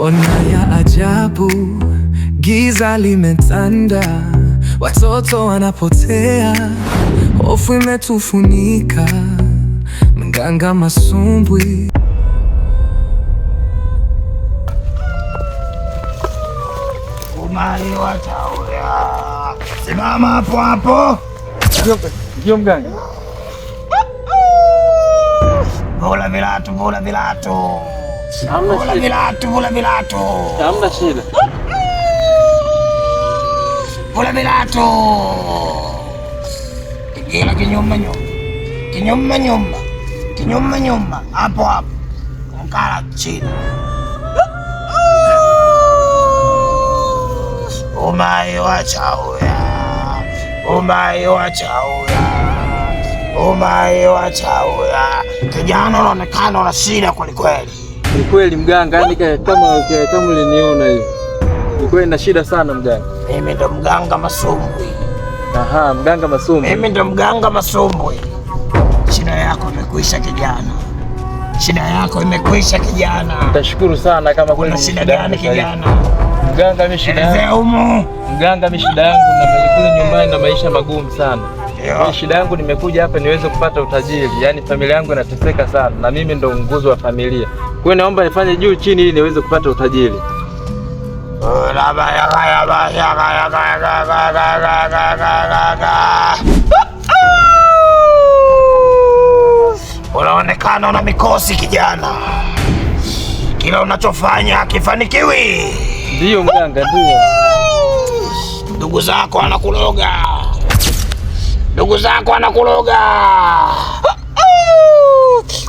Ona ya ajabu, giza limetanda, watoto wanapotea, hofu imetufunika, mganga masumbwi. Umali watauya, simama hapo hapo. Ndio mganga. Vula viatu, vula viatu. Vula viatu, vula viatu. Hamna shida. Vula viatu. Kigila kinyuma nyuma. Kinyuma nyuma. Kinyuma nyuma. Hapo hapo. Mkala chini. Umai wachauya. Umai wachauya. Umai wachauya. Kijana unaonekana una shida kweli kweli. Ni kweli mganga, yani kama uliniona hivi. Ni kweli na shida sana mganga. Mimi ndo mganga Masumbwi. Aha, mganga Masumbwi. Mimi ndo mganga Masumbwi. Shida yako imekwisha kijana. Shida yako imekwisha kijana. Nitashukuru sana kama kweli. Shida gani kijana? Mganga, mimi shida yangu. Mganga, mimi shida yangu na kule nyumbani na maisha magumu sana. Kwa shida yangu nimekuja hapa niweze kupata utajiri. Yaani familia yangu inateseka sana na mimi ndo nguzo wa familia. Kwa hiyo naomba nifanye juu chini ili niweze kupata utajiri. Unaonekana una mikosi kijana. Kila unachofanya hakifanikiwi. Ndio mganga, ndio. Ndugu zako wanakuloga. Ndugu zako wanakuloga.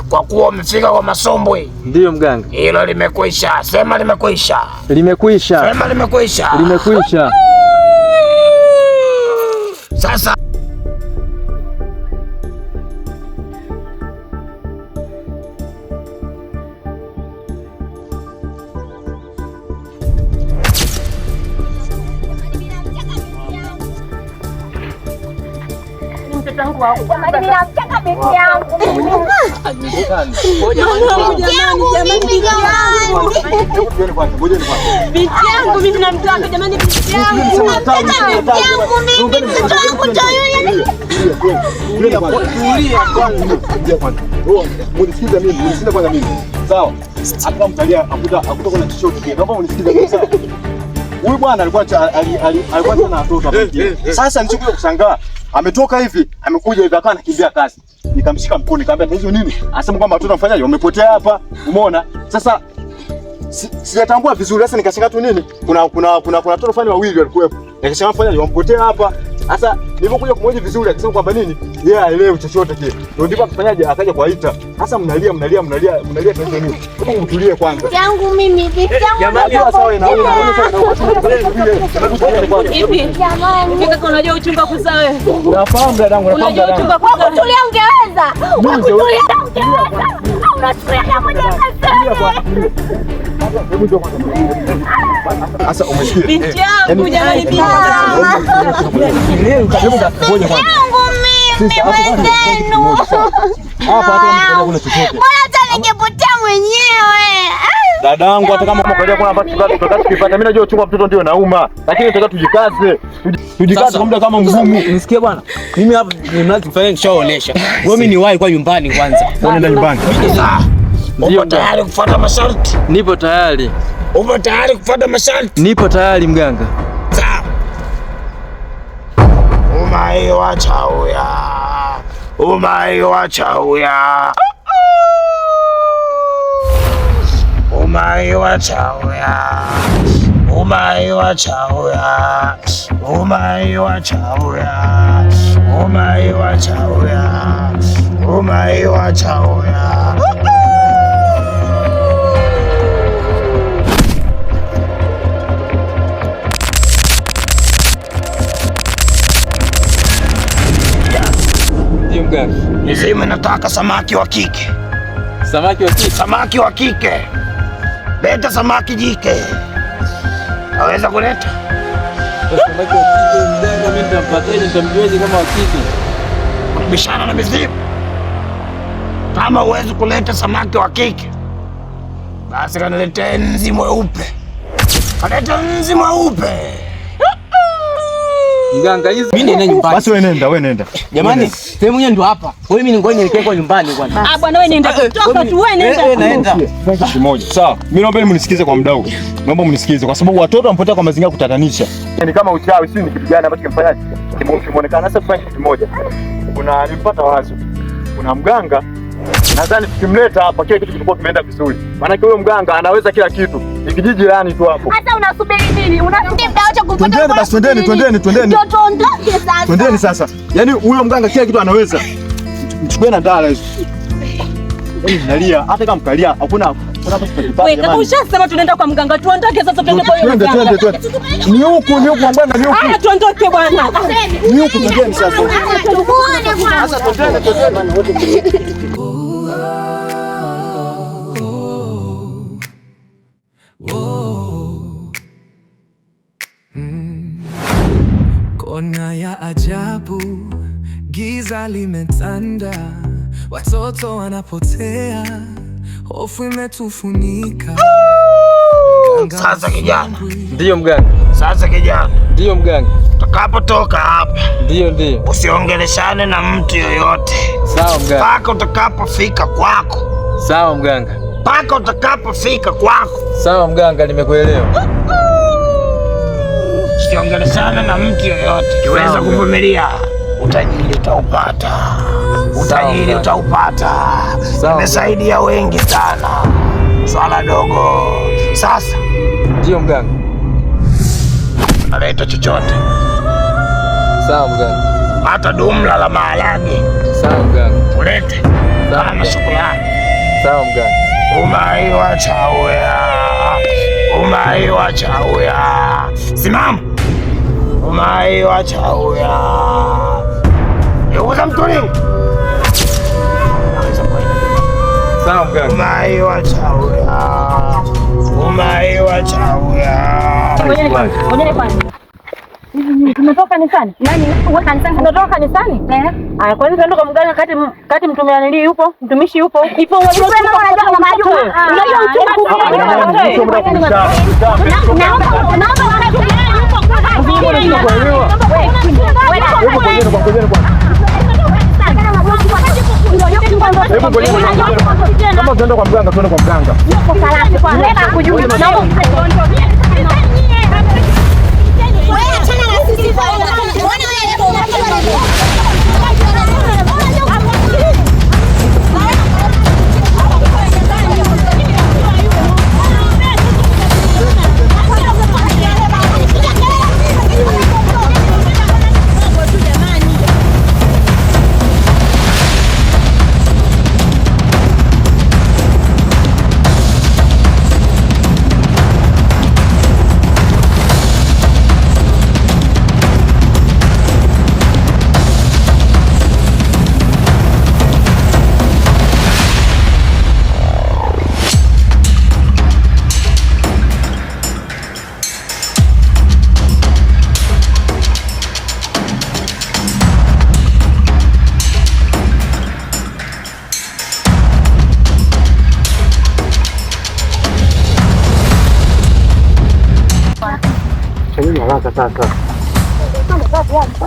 Kwa kuwa umefika kwa Masumbwi. Ndio mganga. Hilo limekwisha. Sema limekwisha. Limekwisha. Sema limekwisha. Limekwisha. Sasa huyu bwana alikuwa na watoto. Sasa nilikuja kushangaa, ametoka hivi, amekuja hivi akawa anakimbia kasi. Nikamshika mkono nikamwambia hizo nini? Anasema kwamba watoto wamfanyaje? Wamepotea hapa. Umeona? Sasa sijatambua vizuri. Sasa nikashangaa tu nini? Kuna watoto fulani wawili walikuwepo. Nikashangaa fanyaje? Wamepotea hapa. Sasa nilipokuja kumhoji vizuri akasema kwamba nini? Yeye haelewi chochote kile. Ndio ndipo akafanyaje? Akaja kuwaita. Sasa mnalia tatizo nini? Hebu mtulie kwanza. Yangu mimi vipi yangu? Jamani sawa inauma. Hivi jamani. Kaka unajua uchunga kuzaa wewe. Nafahamu dadangu, nafahamu dadangu. Uchunga kwa kutulia ungeweza. Kutulia ungeweza. Unatulia kama sasa umesikia? Binti yangu jamani, binti yangu. Yangu mimi wenzenu. Hapa hata kuna chochote. Mbona hata ningepotea mwenyewe? Dadangu, hata kama mkoja kuna baki tukipata, mimi najua uchungu mtoto ndio nauma, lakini nataka tujikaze. Tujikaze kwa muda kama mgumu. Nisikie bwana. Mimi hapa ninachofanya nishaonesha. Wewe mimi niwahi kwa nyumbani kwanza. Unaenda nyumbani. Upo tayari kufuata masharti? Nipo tayari. Upo tayari kufuata masharti? Nipo tayari mganga. Sawa. Umai wachauya. Umai wachauya. Umai wachauya. Umai wachauya. Umai wachauya. Umai wachauya. Umai wachauya. Nizime, nataka samaki wa kike. Samaki wa kike? Samaki wa kike. Leta samaki jike. Naweza kuleta? Samaki wa kike mganga, mimi nitampataje? Nitamjuaje kama wa kike? Bishana na mizimu. Kama uwezi kuleta samaki wa kike, Basi kanilete nzi mweupe. Kaleta nzi mweupe. Mganga hizi mimi nenda nyumbani. Basi wewe nenda. Jamani, sehemu yenyewe ndo hapa. Wewe mimi ngoja nielekee kwa nyumbani bwana. Bwana wewe nenda. Toka tu wewe nenda. Naenda. Kimoja. Sawa. Mimi naomba mnisikize kwa mdau. Naomba mnisikize kwa sababu watoto wanapotea kwa mazingira kutatanisha. Ni kama uchawi, si ni kitu gani ambacho kimfanyaje? Kimeonekana sasa tufanye kitu kimoja. Nilipata wazo. Kuna mganga nadhani tukimleta hapa kile kitu kilikuwa kimeenda vizuri. Maana huyo mganga anaweza kila kitu. Ni kijiji jirani tu hapo. Sasa unasubiri nini? Unasubiri muda wote kupata. Twendeni basi, twendeni. Tuondoke sasa. Twendeni sasa. Yaani huyo mganga kila kitu anaweza. Mchukue na ndala hizo. Nalia hata kama mkalia hakuna wewe kama ushasema tunaenda kwa mganga tuondoke sasa tuende kwa yule mganga. Ni huku bwana, ni huku. Haya tuondoke bwana. Ni huku twendeni sasa. Tuone bwana. Sasa twendeni. Kona ya ajabu, giza limetanda, watoto wanapotea, hofu imetufunika. Sasa kijana. Ndiyo mganga. Sasa kijana. Ndiyo mganga. Utakapotoka hapa. Ndiyo. Usiongeleshane na mtu yoyote. Sawa mganga. Paka utakapofika kwako. Sawa mganga. Paka utakapofika kwako. Sawa mganga, nimekuelewa. Usiongeleshane na mtu yoyote. Kiweza kuvumilia, utajiri utaupata. Utajiri utaupata. Nimesaidia wengi sana. Swala dogo. Sasa. Ndiyo mganga. Naleta chochote. Sawa mganga. Hata dumla la maharage. Sawa mganga. Ulete. Kama shukrani. Sawa mganga. Umaiwa chauya. Simama. Umaiwa chauya. Yuza mtulingi. Sawa mganga. Umaiwa chauya. Ngoja kwanza. Tumetoka kanisani? Nani? Wewe kanisani? Tumetoka kanisani? Aya, kwa nini tunaenda kwa mganga kati mtume anili yupo? Mtumishi yupo? Ipo unajua kama Majuma. Unajua kama tunaenda kwa mganga, tuende kwa mganga. Sasa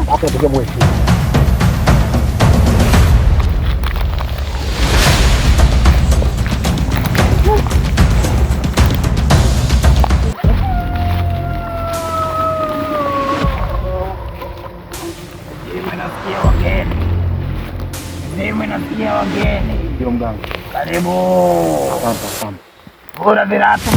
hapa ndio mwisho. Nasikia wageni. Ndio mganga. Karibu. Asante. Bora viratu.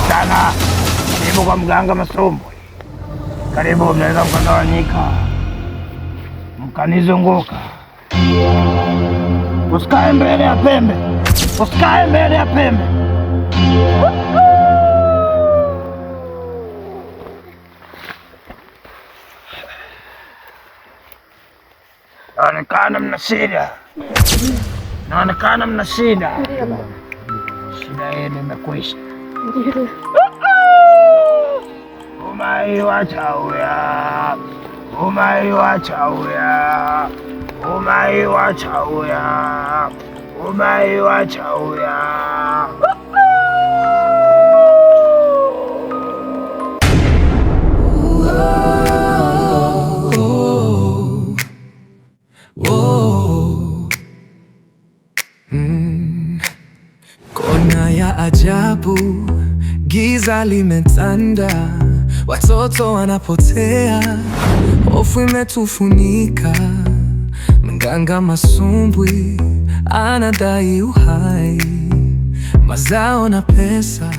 Sana. Karibu kwa mganga Masumbwe. Karibu, mnaweza mkagawanyika. Mkanizunguka. Usikae mbele ya pembe. Naonekana mna shida. shida yenu imekwisha. Umaiwacha uya, umaiwacha uya, umaiwacha uya, umaiwacha uya. Kona ya ajabu, giza limetanda, watoto wanapotea, hofu imetufunika. Mganga masumbwi anadai uhai, mazao na pesa